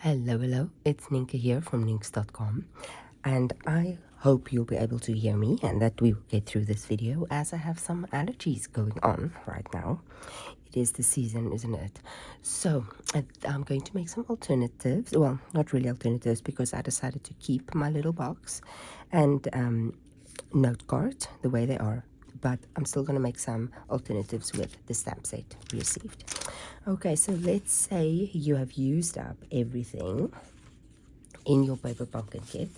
Hello, it's Nienke here from Nienks.com, and I hope you'll be able to hear me and that we will get through this video as I have some allergies going on right now. It is the season, isn't it? So I'm going to make some alternatives. Well, not really alternatives because I decided to keep my little box and note card the way they are, but I'm still going to make some alternatives with the stamp set we received. Okay, so let's say you have used up everything in your paper pumpkin kit,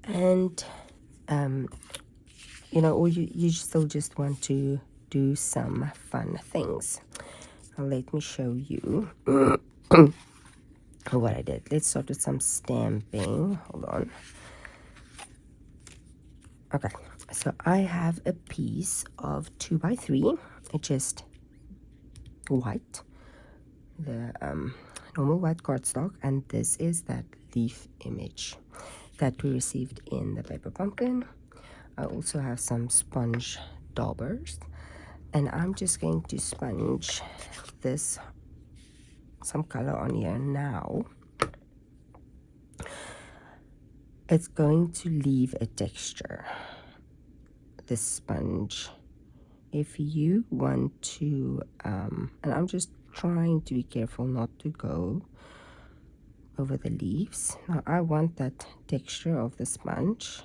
and or you still just want to do some fun things. Now let me show you what I did. Let's start with some stamping. Hold on. Okay, so I have a piece of 2x3. It's just white, the normal white cardstock, and this is that leaf image that we received in the paper pumpkin. I also have some sponge daubers, and I'm just going to sponge this some color on here now. It's going to leave a texture, this sponge. If you want to and I'm just trying to be careful not to go over the leaves. Now I want that texture of the sponge.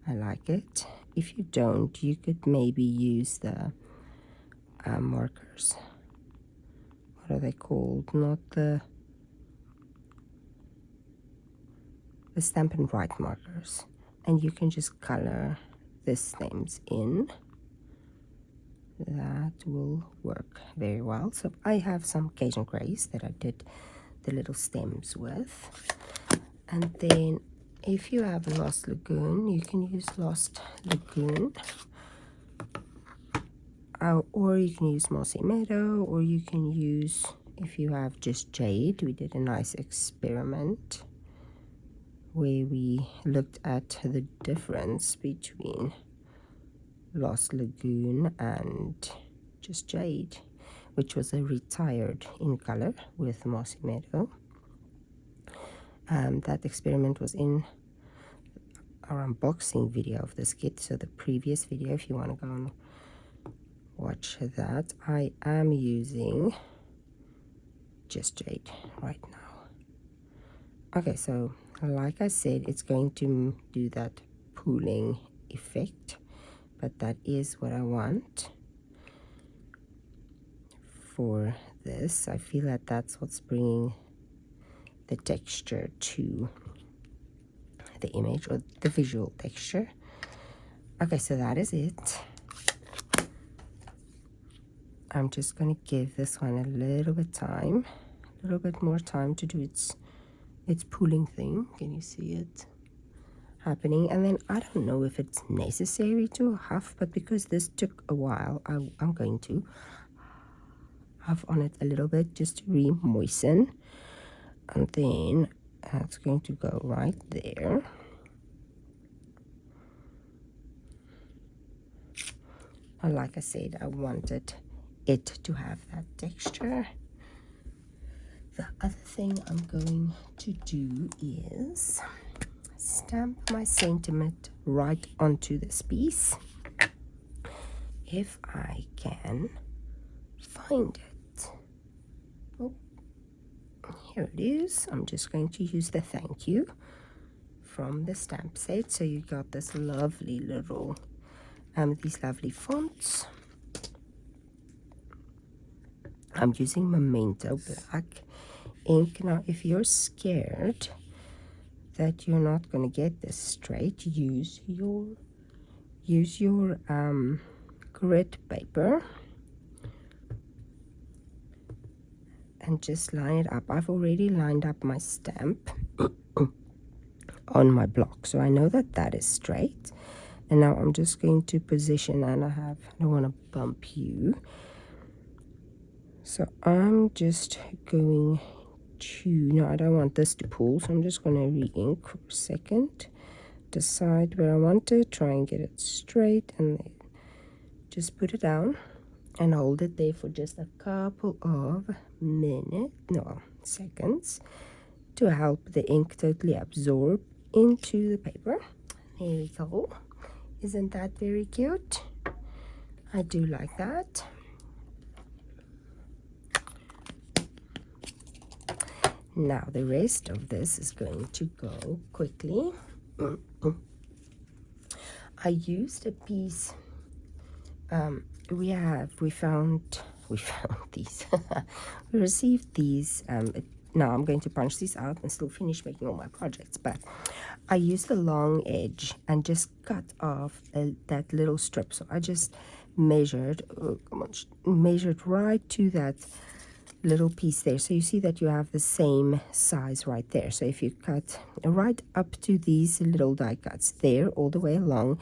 I like it. If you don't, you could maybe use the markers. What are they called? Not the Stampin' Up markers. And you can just color the stems in. That will work very well. So I have some Cajun grays that I did the little stems with. And then if you have Lost Lagoon, you can use Lost Lagoon. Or you can use Mossy Meadow, or you can use, if you have just Jade. We did a nice experiment where we looked at the difference between Lost Lagoon and just Jade, which was a retired in color with Mossy Meadow. That experiment was in our unboxing video of this kit, so the previous video, if you want to go and watch that. I am using just Jade right now. Okay, so like I said, it's going to do that pooling effect, but that is what I want for this. I feel that that's what's bringing the texture to the image, or the visual texture. Okay, so that is it. I'm just going to give this one a little bit more time to do its pooling thing. Can you see it happening? And then I don't know if it's necessary to huff, but because this took a while, I'm going to huff on it a little bit just to re-moisten, and then it's going to go right there. And like I said, I wanted it to have that texture. The other thing I'm going to do is stamp my sentiment right onto this piece, if I can find it. Oh, here it is. I'm just going to use the thank you from the stamp set. So you got this lovely little these lovely fonts. I'm using Memento black ink. Now if you're scared that you're not going to get this straight, use your grit paper and just line it up. I've already lined up my stamp on my block, so I know that that is straight. And now I'm just going to position, and I don't want to bump you, so I'm just going to, no, I don't want this to pull, so I'm just going to re-ink for a second, decide where I want it, try and get it straight, and then just put it down and hold it there for just a couple of seconds. to help the ink totally absorb into the paper. There we go. Isn't that very cute? I do like that. Now the rest of this is going to go quickly. I used a piece. We found these. We received these. Now I'm going to punch these out and still finish making all my projects. But I used the long edge and just cut off that little strip. So I just measured, measured right to that little piece there. So you see that you have the same size right there. So if you cut right up to these little die cuts there all the way along,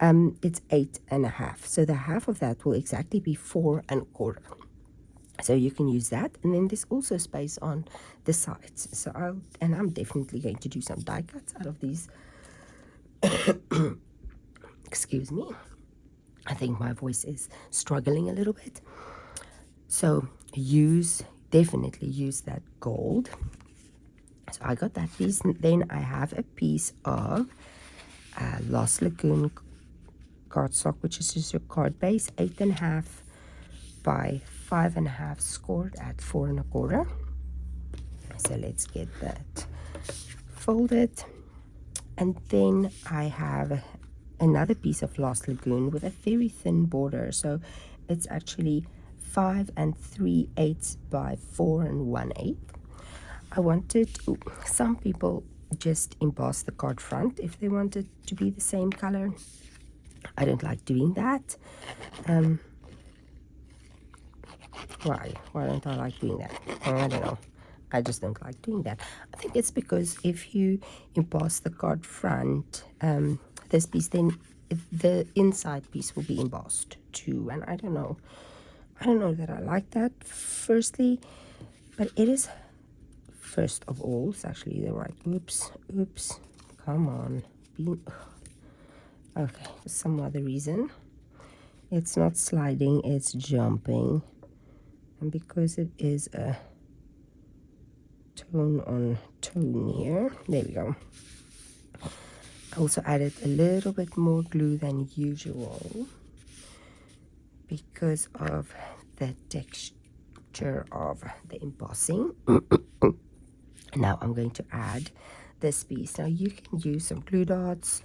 it's 8.5. So the half of that will exactly be 4.25. So you can use that, and then there's also space on the sides. So I'm definitely going to do some die cuts out of these. Excuse me. I think my voice is struggling a little bit. So definitely use that gold. So I got that piece, and then I have a piece of Lost Lagoon cardstock, which is just your card base, 8.5 by 5.5, scored at 4.25. So let's get that folded, and then I have another piece of Lost Lagoon with a very thin border. So it's actually 5 3/8 by 4 1/8. I wanted some people just emboss the card front if they want it to be the same color. I don't like doing that. Why don't I like doing that? I don't know. I just don't like doing that. I think it's because if you emboss the card front, this piece, then the inside piece will be embossed too. And I don't know that I like that, firstly, but it is, first of all, it's actually the right, oops, come on, okay, for some other reason, it's not sliding, it's jumping. And because it is a tone on tone here, there we go. I also added a little bit more glue than usual because of the texture of the embossing. Now I'm going to add this piece. Now you can use some glue dots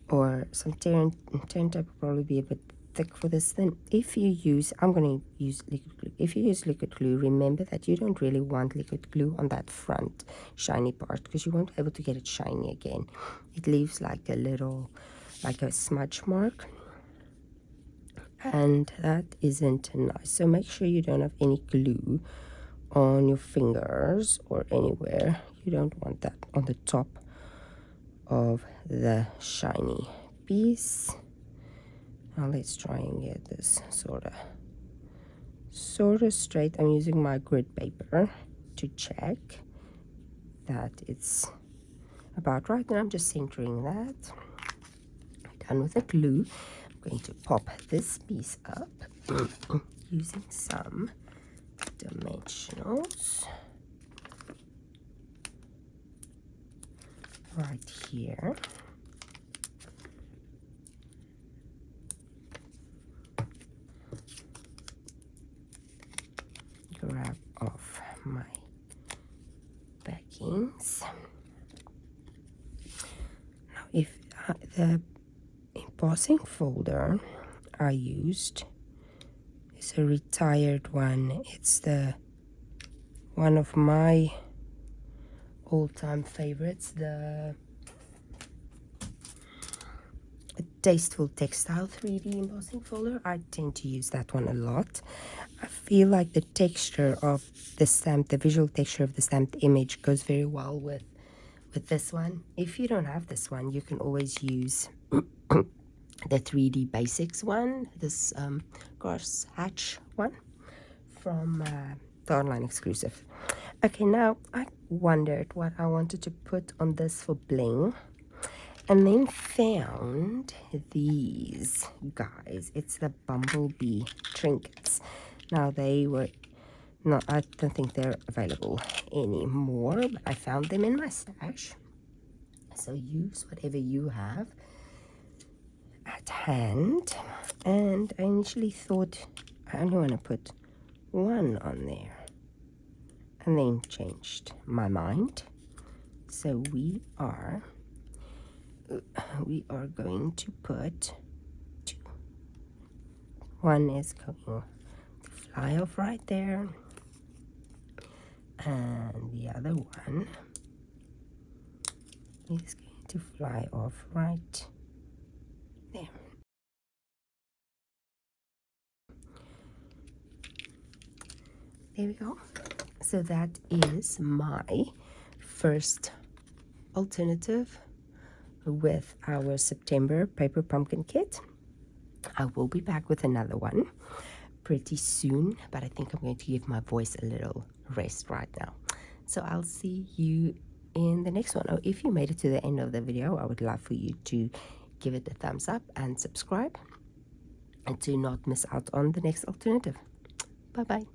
or some tape will probably be a bit thick for this. Then if you use, I'm going to use liquid glue. If you use liquid glue, remember that you don't really want liquid glue on that front shiny part, because you won't be able to get it shiny again. It leaves like a smudge mark, and that isn't nice. So make sure you don't have any glue on your fingers or anywhere. You don't want that on the top of the shiny piece. Now let's try and get this sort of straight. I'm using my grid paper to check that it's about right, and I'm just centering that. Done with the glue. I'm going to pop this piece up using some dimensionals right here. Grab off my backings. Now, if the embossing folder I used is a retired one, it's the one of my all-time favorites, the Tasteful Textile 3D embossing folder. I tend to use that one a lot. I feel like the texture of the stamp, the visual texture of the stamped image goes very well with this one. If you don't have this one, you can always use the 3D Basics one, this Cross Hatch one from the online exclusive. Okay, now I wondered what I wanted to put on this for bling, and then found these guys. It's the Bumblebee trinkets. Now they were No, I don't think they're available anymore, but I found them in my stash. So use whatever you have at hand. And I initially thought I only want to put one on there, and then changed my mind. So we are going to put two. One is going to fly off right there, and the other one is going to fly off right there. There we go. So that is my first alternative with our September paper pumpkin kit. I will be back with another one pretty soon, but I think I'm going to give my voice a little rest right now. So I'll see you in the next one. Oh, if you made it to the end of the video, I would love for you to give it a thumbs up and subscribe, and to not miss out on the next alternative. Bye bye.